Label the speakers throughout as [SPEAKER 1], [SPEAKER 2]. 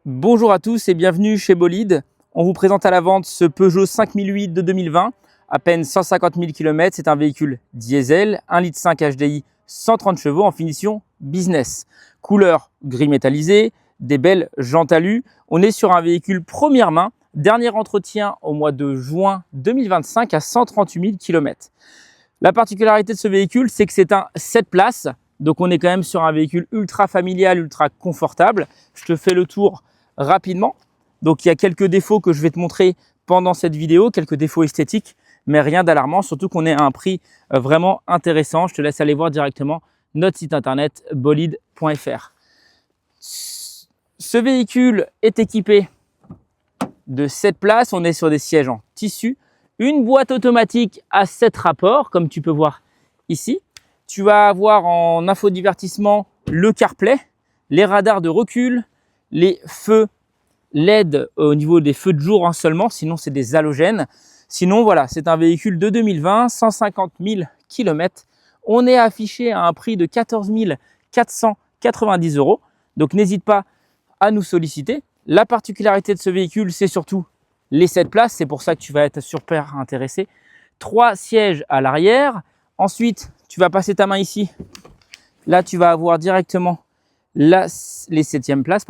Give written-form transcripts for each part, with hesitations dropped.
[SPEAKER 1] Bonjour à tous et bienvenue chez Bolide. On vous présente à la vente ce Peugeot 5008 de 2020, à peine 150 000 km. C'est un véhicule diesel, 1,5 litre HDI, 130 chevaux en finition business. Couleur gris métallisé, des belles jantes alu. On est sur un véhicule première main, dernier entretien au mois de juin 2025 à 138 000 km. La particularité de ce véhicule, c'est que c'est un 7 places. Donc on est quand même sur un véhicule ultra familial, ultra confortable. Je te fais le tour rapidement. Donc il y a quelques défauts que je vais te montrer pendant cette vidéo, quelques défauts esthétiques, mais rien d'alarmant, surtout qu'on est à un prix vraiment intéressant. Je te laisse aller voir directement notre site internet bolide.fr. Ce véhicule est équipé de 7 places. On est sur des sièges en tissu, une boîte automatique à 7 rapports, comme tu peux voir ici. Tu vas avoir en infodivertissement le CarPlay, les radars de recul, les feux LED au niveau des feux de jour seulement, sinon c'est des halogènes. Sinon voilà, c'est un véhicule de 2020, 150 000 km. On est affiché à un prix de 14 490 €. Donc n'hésite pas à nous solliciter. La particularité de ce véhicule, c'est surtout les 7 places. C'est pour ça que tu vas être super intéressé. 3 sièges à l'arrière. Ensuite, tu vas passer ta main ici. Là, tu vas avoir directement les 7e places.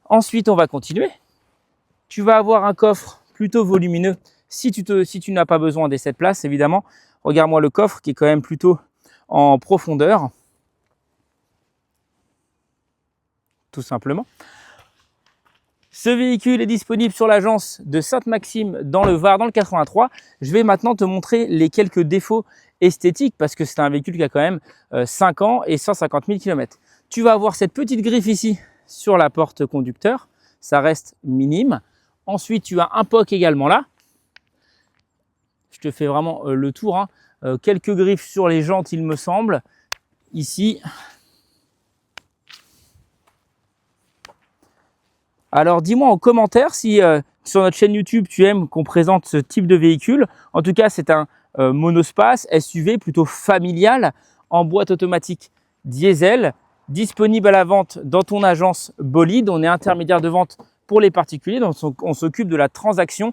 [SPEAKER 1] Ensuite, on va continuer. Tu vas avoir un coffre plutôt volumineux si tu n'as pas besoin des 7 places, évidemment. Regarde-moi le coffre qui est quand même plutôt en profondeur. Tout simplement. Ce véhicule est disponible sur l'agence de Sainte-Maxime dans le Var, dans le 83. Je vais maintenant te montrer les quelques défauts esthétiques parce que c'est un véhicule qui a quand même 5 ans et 150 000 km. Tu vas avoir cette petite griffe ici sur la porte conducteur. Ça reste minime. Ensuite, tu as un POC également là. Je te fais vraiment le tour. Quelques griffes sur les jantes, il me semble. Ici. Alors, dis-moi en commentaire si sur notre chaîne YouTube, tu aimes qu'on présente ce type de véhicule. En tout cas, c'est un monospace SUV plutôt familial en boîte automatique diesel, disponible à la vente dans ton agence Bolide. On est intermédiaire de vente pour les particuliers, donc on s'occupe de la transaction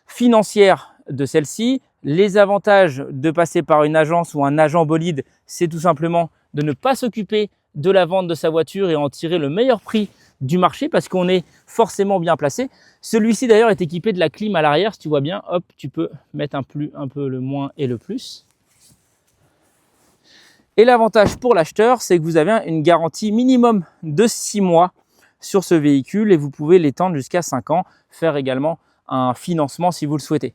[SPEAKER 1] financière de celle-ci. Les avantages de passer par une agence ou un agent Bolide, c'est tout simplement de ne pas s'occuper de la vente de sa voiture et en tirer le meilleur prix du marché parce qu'on est forcément bien placé. Celui-ci d'ailleurs est équipé de la clim à l'arrière. Si tu vois bien, hop, tu peux mettre un peu le moins et le plus. Et l'avantage pour l'acheteur, c'est que vous avez une garantie minimum de 6 mois sur ce véhicule et vous pouvez l'étendre jusqu'à 5 ans, faire également un financement si vous le souhaitez.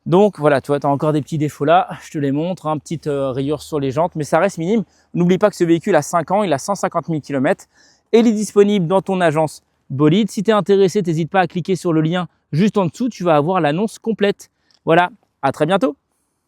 [SPEAKER 1] Donc voilà, tu vois, tu as encore des petits défauts là, je te les montre, petite rayure sur les jantes, mais ça reste minime. N'oublie pas que ce véhicule a 5 ans, il a 150 000 km et il est disponible dans ton agence Bolide. Si tu es intéressé, n'hésite pas à cliquer sur le lien juste en dessous, tu vas avoir l'annonce complète. Voilà, à très bientôt.